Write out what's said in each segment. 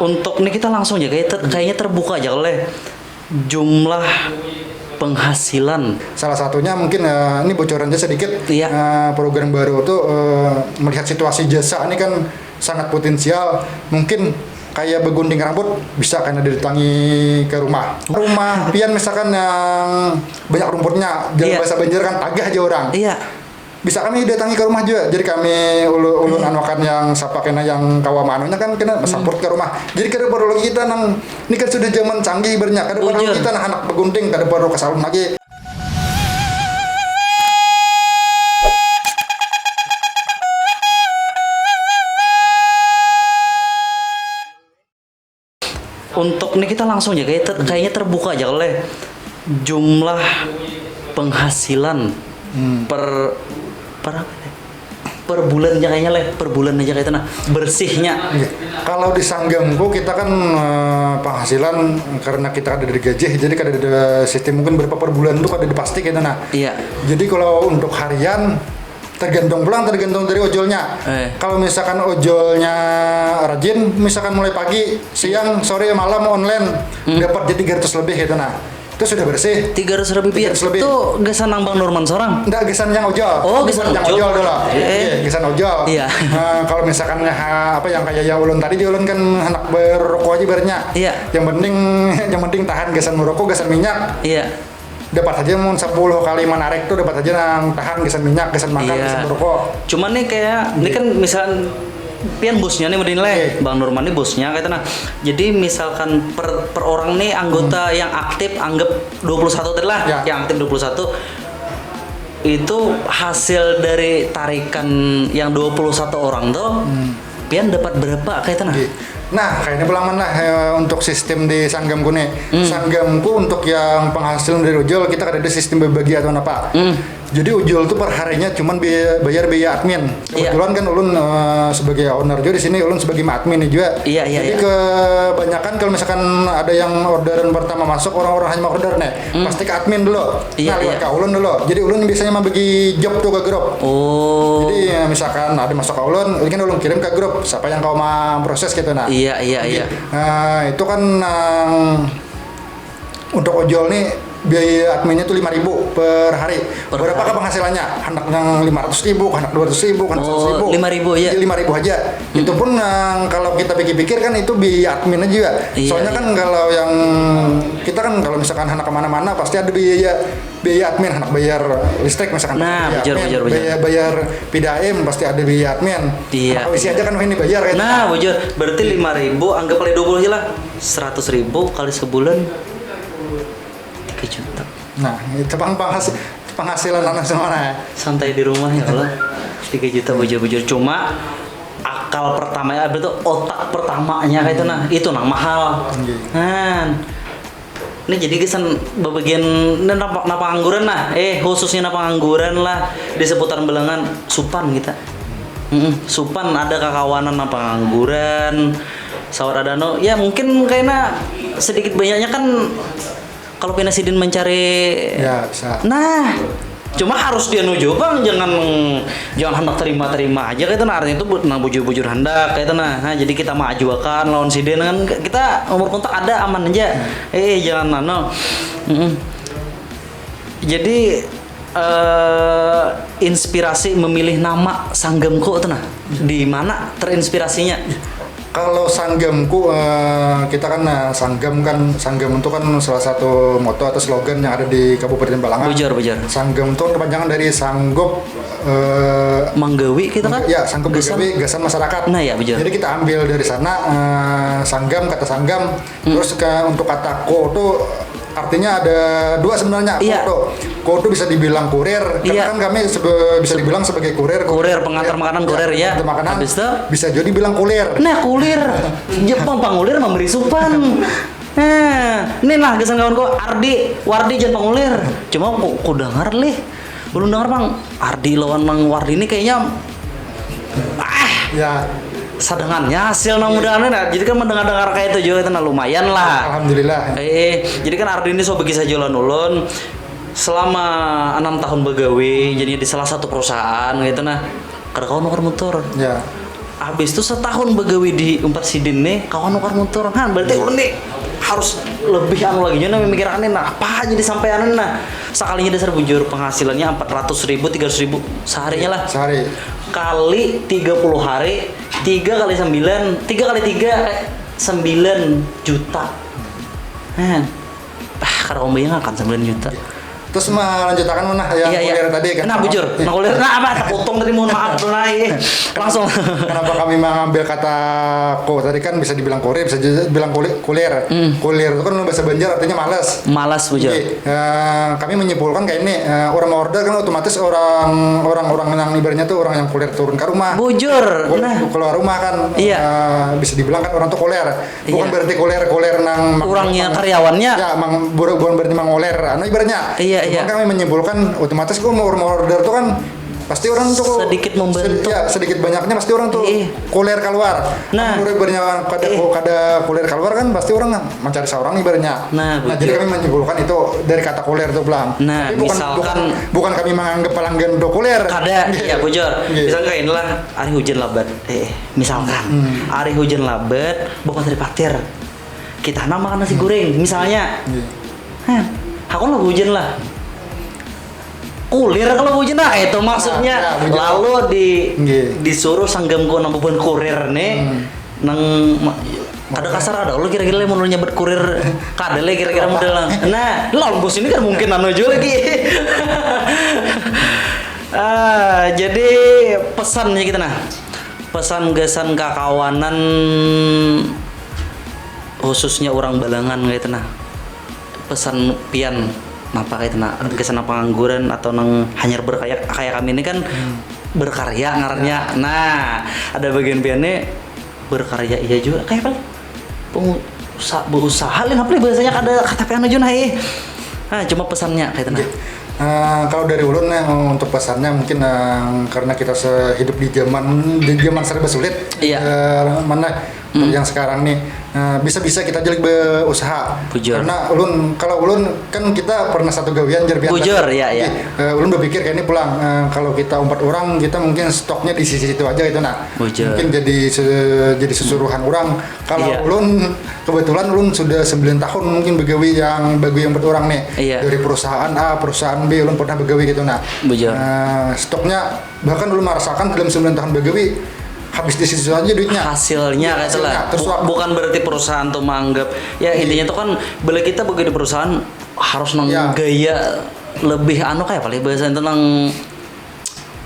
Untuk nih kita langsung ya kayaknya terbuka aja oleh jumlah penghasilan. Salah satunya mungkin ini bocorannya sedikit. Iya. Program baru tuh melihat situasi jasa ini kan sangat potensial. Mungkin kayak begunting rambut bisa karena didatangi ke rumah pian misalkan yang banyak rumputnya, jalan Iya. bahasa Banjar kan tagah aja orang. Iya. Bisa kami datangi ke rumah juga, jadi kami ulun anokan yang sapa kena yang kawa manunya kan kena sampurt ke rumah. Jadi kada perlu lagi kita nang ini kan sudah zaman canggih banyak, kada perlu Bujur. kita nang anak begunting, kada perlu ke salon lagi. Untuk nih kita langsung ya kayaknya terbuka aja oleh jumlah penghasilan per apa ya? Per bulannya kayaknya per bulan aja kayak itu nah bersihnya. Iya. Kalau di Sanggamku kita kan penghasilan karena kita ada digaji, jadi kada ada sistem mungkin berapa per bulan tuh kada dipasti gitu nah. Iya. Jadi kalau untuk harian tergantung dari ojolnya. Kalau misalkan ojolnya rajin, misalkan mulai pagi, siang, sore, malam online dapat jadi 300 lebih gitu nah. Itu sudah bersih. 300 lebih. 300 lebih. Itu gesan nang Bang Nurman seorang. Enggak, gesan yang ojol. Oh, gesan yang ojol. ojol dulu. Iya, gesan ojol. Iya. Kalau misalkan apa yang kayak ya ulun tadi, ulun kan anak berrokok aja barnya. Iya. Yang penting tahan gesan merokok, gesan minyak. Iya. Dapat aja mau 10 kali manarek tuh dapat aja nang tahan gesan minyak, gesan makan, Iya. gesan merokok. Cuman nih kayak ini kan misalkan pian bosnya nih menilai Bang Nurman nih bosnya kayak nah. Jadi misalkan per orang nih anggota yang aktif anggap 21 tadi lah, Ya. yang aktif 21 itu hasil dari tarikan yang 21 orang tuh pian dapat berapa kayak nah. Nah, kayaknya pelangan lah untuk sistem di Sanggamku nih. Sanggamku untuk yang penghasilan dari ojol kita ada sistem berbagi atau apa. Jadi ojol tuh per harinya cuman bayar biaya admin. Iya. Kebetulan kan ulun sebagai owner juga di sini, ulun sebagai admin juga. Iya. Jadi kebanyakan kalau misalkan ada yang orderan pertama masuk, orang-orang hanya mau order nih, pasti ke admin dulu. Iya, Nah, lewat iya. ke ulun dulu. Jadi ulun biasanya membagi job tuh ke grup. Oh. Jadi misalkan ada masuk ke ulun, ini kan ulun kirim ke grup siapa yang kau mau proses gitu nah. Iya. Nah, itu kan untuk ojol nih biaya adminnya tuh 5.000 per hari. Berapa penghasilannya? Anak yang 500.000, anak 200.000, anak 100.000. 5.000 ya. 5.000 aja. Itu pun kalau kita pikir-pikir kan itu biaya admin aja juga. Iya, Soalnya kan kalau yang kita kan kalau misalkan anak kemana-mana pasti ada biaya admin, anak bayar listrik misalkan. Nah, biaya bujur. admin, bayar PDAM pasti ada biaya admin. Iya. Anak isi aja kan ini bayar kayak Nah, bujur. Berarti 5.000 anggap kali 20 aja lah. 100.000 kali sebulan 3 juta. Nah, itu penghasilan anak semua. Santai di rumah ya Allah. 3 juta bujur-bujur. Cuma akal pertamanya berarti otak pertamanya kayak itu nah. Itu nah mahal. Nah. Ini jadi kesan bagian napa angguran lah. Khususnya napa angguran lah di seputaran Belengan Supan kita. Supan ada kakawanan napa angguran. Sawar adano. Ya mungkin kayaknya sedikit banyaknya kan kalau Pinasidin mencari Ya, bisa. nah cuma harus dia nuju bang jangan hendak terima aja kayak itu nah artinya itu nang bujur hendak kayak itu nah jadi kita majuakan lawan Sidin kan kita nomor kontak ada aman aja jangan jadi inspirasi memilih nama Sanggamku itu nah di mana terinspirasinya? Kalau Sanggamku kita kan Sanggam itu kan salah satu moto atau slogan yang ada di Kabupaten Balangan. Bujur. Sanggam itu kepanjangan dari Sanggup Manggawi kita kan? Ya, Sanggup Manggawi Gasan Masyarakat. Nah ya, bujur. Jadi kita ambil dari sana Sanggam, kata Sanggam. Terus untuk kata ko tuh artinya ada dua sebenarnya. Iya. Ko tuh bisa dibilang kurir. Iya. Karena kan kami bisa dibilang sebagai kurir. Pengantar makanan kurir ya. Pengantar makanan. Habis itu Bisa jadi bilang kulir. nah kulir Jepang pangulir memberi supan. Ini lah kesan kawan ko Wardi jangan pangulir. Cuma ku dengar lih. Belum dengar bang Ardi lawan Mang Wardi ini kayaknya Ya, sadangannya hasil nang mudahan nah, jadi kan mendengar kayak itu juga itu nah lumayan lah. alhamdulillah. Jadi kan Ardi ini so bagi saja ulun selama 6 tahun begawe jadi di salah satu perusahaan gitu nah kada kau nuker motor Ya. Habis itu setahun begawi di Umpat Sidin nih, kawan ukar motor kan berarti ulun nih harus lebih anu lagi nya memikirkan nah apa aja disampaikan nah sekalinya dasar bujur penghasilannya 400.000 300.000 seharinya lah Sehari. kali 30 hari 3 kali 9 3 kali 3 9 juta karena om bayang akan 9 juta. Terus melanjutkan mana yang kuliah tadi kan? Nah bujur, nah kuliah apa? Potong tadi mohon maaf tuh langsung. Kenapa kami mengambil kata tadi kan bisa dibilang kuliah, bisa dibilang kuliah. Kuliah itu kan bahasa Banjar artinya malas. Malas bujur. Jadi, kami menyimpulkan kayak ini orang order kan otomatis orang yang ibaratnya tuh orang yang kuliah turun ke rumah. Bujur. Keluar rumah kan. Bisa dibilang kan orang tuh kuliah. Bukan berarti kuliah nang orangnya karyawannya. Ya, bukan berarti mengoler. Ibaratnya. Iya. Kami menyimpulkan otomatis mau order tuh kan pasti orang tuh sedikit membantu. Sedikit banyaknya pasti orang tuh kuliah keluar. Nah, ibaratnya kada kuliah keluar kan pasti orang mencari seorang ibaratnya. Nah, jadi kami menyimpulkan itu dari kata kuliah tuh belang. Nah, tapi bukan kami menganggap pelanggan do kuliah. Kada, ya bujur. Misalkan inilah hari hujan lebat. Misalkan hari hujan lebat, bapak dari patir. Kita makan nasi goreng misalnya. Aku lah hujan lah. Kulir kalau hujan lah itu maksudnya. Lalu disuruh sanggamku nang beban kurir nih nang ada kasar ada lo kira-kira mau nyebut kurir kadele kira-kira model lah. Nah, lo bos ini kan mungkin anu juga lagi. Jadi pesannya kita nah. Pesan-pesan kakawanan khususnya orang Balangan gitu nah. Pesan pian napa kayak nah kesana pengangguran atau nang hanyar berkarya kayak kami ini kan berkarya ngarannya. Nah, ada bagian piannya berkarya iya juga kayak apa? Berusaha lain apa bahasanya ada kata pian aja nah cuma pesannya kayak nah. Kalau dari ulun untuk pesannya mungkin karena kita hidup di zaman serba sulit. Mana yang sekarang nih bisa kita jadi berusaha. Bujur. Karena kalau ulun kan kita pernah satu gawian jadi bujur ya. Ulun berpikir kayak ini pulang kalau kita 4 orang kita mungkin stoknya di sisi situ aja gitu nah. Bujur. Mungkin jadi sesuruhan orang. Kalau ulun kebetulan ulun sudah 9 tahun mungkin begawi yang 4 orang nih. Dari perusahaan A, perusahaan B ulun pernah begawi gitu nah. Bujur. Stoknya bahkan ulun merasakan dalam 9 tahun begawi habis di situ aja duitnya hasilnya kayak lah bukan berarti perusahaan tuh menganggap ya intinya tuh kan beli kita begitu perusahaan harus gaya lebih kayak paling bahasa tentang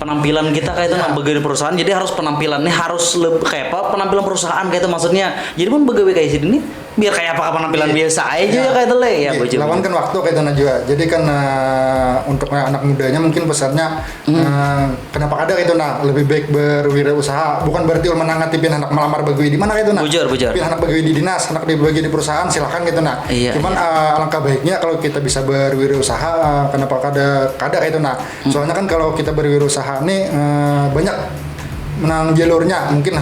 penampilan kita kayak itu begitu perusahaan jadi harus penampilannya harus lebih kayak apa penampilan perusahaan kayak itu maksudnya jadi pun begawe kayak sini biar kayak apa penampilan biasa aja kayak itu ya lawan kan waktu kayak itu juga jadi kan untuk anak mudanya mungkin pesannya kenapa ada gitu lebih baik berwirausaha bukan berarti menang tipin anak melamar begawi di mana gitu bujur tipin anak begawi di dinas anak begawi di perusahaan silahkan gitu cuman alangkah baiknya kalau kita bisa berwirausaha kenapa kada kayak itu soalnya kan kalau kita berwirausaha nih banyak menang jalurnya mungkin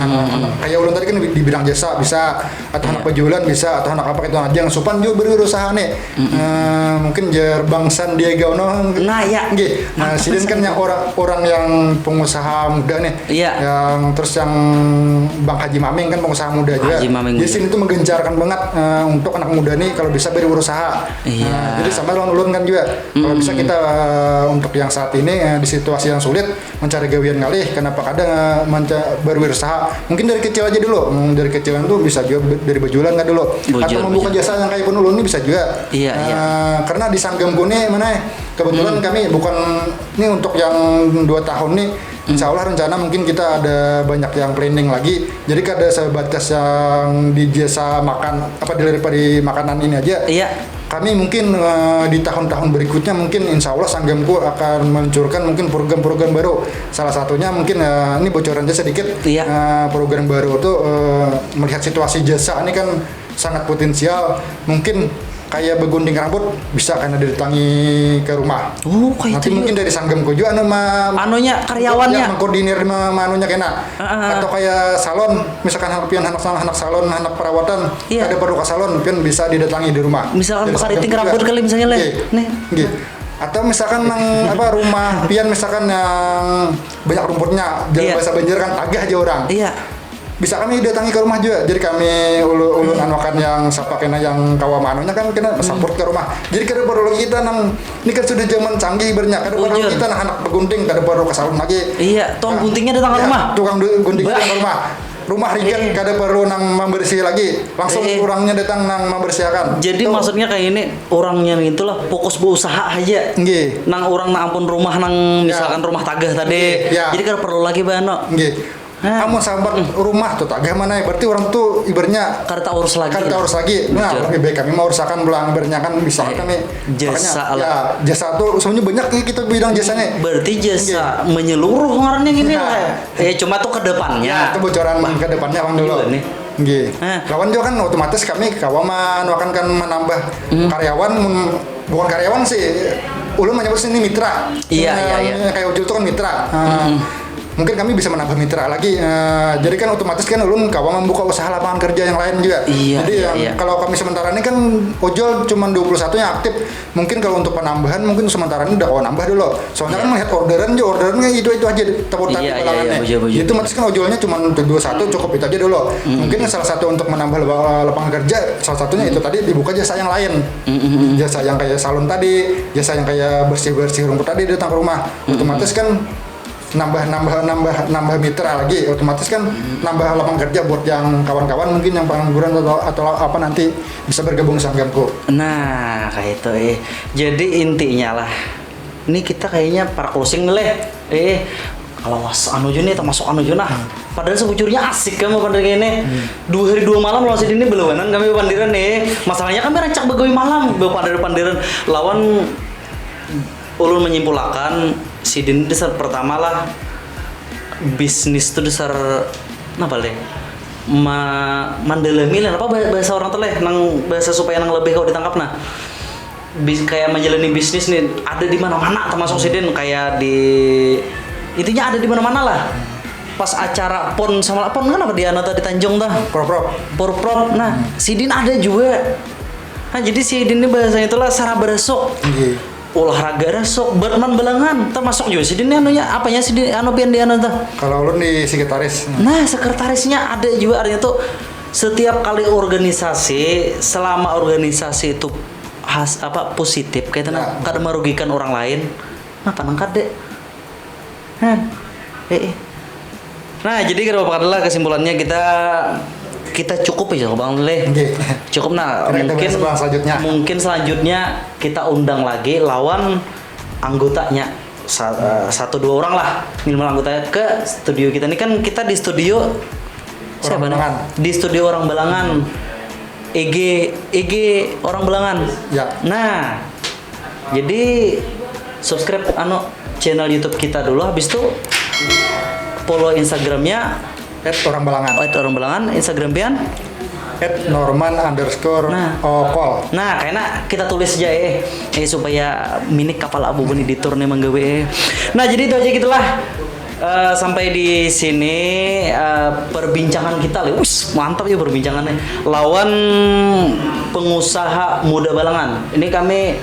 kayak ulun tadi kan di bidang jasa bisa atau anak penjualan bisa atau anak apa itu aja yang supan juga berwirausaha nih mungkin jar Bang Sandiaga Uno sidin kan yang orang yang pengusaha muda nih yang terus yang Bang Haji Maming kan pengusaha muda juga di sini tuh menggencarkan banget untuk anak muda nih kalau bisa berwirausaha jadi sama ulun kan juga kalau bisa kita untuk yang saat ini di situasi yang sulit mencari gawian ngalih kenapa kadang berwirausaha mungkin dari kecil aja dulu dari kecilan tuh bisa juga dari bajulan nggak dulu atau membuka jasa yang kayak penulun ini bisa juga karena di Sanggamku nih mana kebetulan kami bukan ini untuk yang 2 tahun nih Insya Allah rencana mungkin kita ada banyak yang planning lagi jadi ada sebatas yang di jasa makan apa dari makanan ini aja kami mungkin di tahun-tahun berikutnya mungkin insya Allah Sanggamku akan meluncurkan mungkin program-program baru salah satunya mungkin ini bocoran aja sedikit program baru tuh melihat situasi jasa ini kan sangat potensial mungkin kayak begunding rambut bisa karena didatangi ke rumah. Nanti mungkin dari Sanggamku juga anunya karyawannya mengkoordinir manunya kena atau kayak salon misalkan anak salon anak perawatan ada perlu ke salon pian bisa didatangi di rumah misalkan pakariting rambut kali misalnya nih atau misalkan rumah pian misalkan yang banyak rumputnya dalam bahasa Banjar kan agak aja orang bisa kami datangi ke rumah juga. Jadi kami ulun anuakan yang siapa kena yang kawa manunya kan kena support ke rumah. Jadi kada perlu kita nang ini kan sudah zaman canggih bernya. Kada perlu kita nang anak pegunting kada perlu ke salon lagi. Iya, tukang guntingnya datang ke rumah. Tukang guntingnya datang ke rumah. Rumah Rigen kada perlu nang membersih lagi. Langsung orangnya datang nang membersihkan. Jadi maksudnya kayak ini orangnya itulah fokus berusaha aja. Nggih. Nang orang nang ampun rumah nang misalkan rumah tagah tadi. Jadi kada perlu lagi bano. Nggih. Kamu sahabat rumah tuh tak mana ya berarti orang tuh ibaratnya kada tak urus lagi. Kada urus lagi. Nah, lebih baik kami mau urusakan belang ibaratnya kan bisa kami jasa makanya, ya jasa tuh sebenarnya banyak nih kita bidang jasanya. Berarti jasa menyeluruh ngarannya gini lah. Ya cuma tuh ke depannya. Ya, itu bocoran ke depannya Bang dulu. Nggih. Lawan juga kan otomatis kami kawaman akan kan menambah karyawan bukan karyawan sih. Ulun menyebut ini mitra. Iya. Kayak Ujul itu kan mitra. Mungkin kami bisa menambah mitra lagi. Jadi kan otomatis kan ulun kawan membuka usaha lapangan kerja yang lain juga. Jadi kalau kami sementara ini kan ojol cuma 21 yang aktif. Mungkin kalau untuk penambahan mungkin sementara ini udah nambah dulu. Soalnya kan melihat orderannya itu aja tepuk tangan balangannya. Itu otomatis kan ojolnya cuma 21 cukup itu aja dulu. Mungkin salah satu untuk menambah lapangan kerja salah satunya itu tadi dibuka jasa yang lain. Jasa yang kayak salon tadi, jasa yang kayak bersih-bersih rumput tadi datang ke rumah. Otomatis kan nambah mitra lagi, otomatis kan nambah lapangan kerja buat yang kawan-kawan mungkin yang pengangguran atau apa nanti bisa bergabung sama Gamco. Nah kayak itu jadi intinya lah ini kita kayaknya para closing nih kalau anu nih termasuk anu nah padahal sebujurnya asik kamu pada ini 2 hari 2 malam lawan ini belewanan kami pandiran masalahnya kami rancak begawi malam pandiran lawan ulun menyimpulkan sidin dasar pertama lah bisnis itu dasar apa leh mandalami lah apa bahasa orang teleh nang bahasa supaya nang lebih kau ditangkap nah kayak menjalani bisnis nih ada di mana-mana termasuk sidin kayak di intinya ada di mana-mana lah pas acara pon sama pon kan apa di Anata di Tanjung tuh prop nah sidin ada juga nah jadi sidin ini bahasanya itulah sarah beresok olahraga resok berman belangan termasuk juga sih ini anunya apanya sih anu pian di anu tuh kalau ulun di sekretaris nah sekretarisnya ada juga artinya tuh setiap kali organisasi selama organisasi itu positif kayak kada merugikan orang lain nah panang kade nah jadi kenapa adalah kesimpulannya kita cukup ya Bang Leh. Cukup nah mungkin selanjutnya kita undang lagi lawan anggotanya 1-2 orang lah minimal anggotanya ke studio kita ini kan kita di studio di studio orang Balangan EG orang Balangan ya. Nah jadi subscribe channel YouTube kita dulu habis itu follow Instagramnya orang Balangan. Orang Balangan, Instagram pian? @norman_okol. Nah, kayaknya kita tulis aja supaya minik kapal abu bun editor nih manggawe. Nah, jadi itu aja gitulah. Sampai di sini perbincangan kita, mantap ya perbincangannya. Lawan pengusaha muda Balangan. Ini kami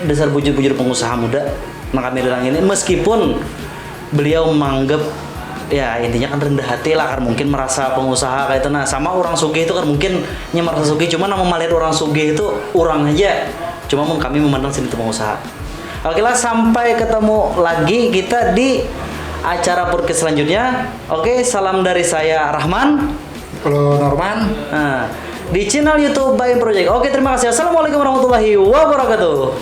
dasar bujur-bujur pengusaha muda. Nah, kami bilang ini meskipun beliau menganggap ya intinya kan rendah hati lah kan mungkin merasa pengusaha kayak itu nah sama orang sugih itu kan mungkin merasa sugih cuma nama melihat orang sugih itu orang aja cuma kami memandang sini itu pengusaha. Oke lah sampai ketemu lagi kita di acara podcast selanjutnya. Oke salam dari saya Rahman kalau Norman di channel YouTube by Project. Oke terima kasih. Assalamualaikum warahmatullahi wabarakatuh.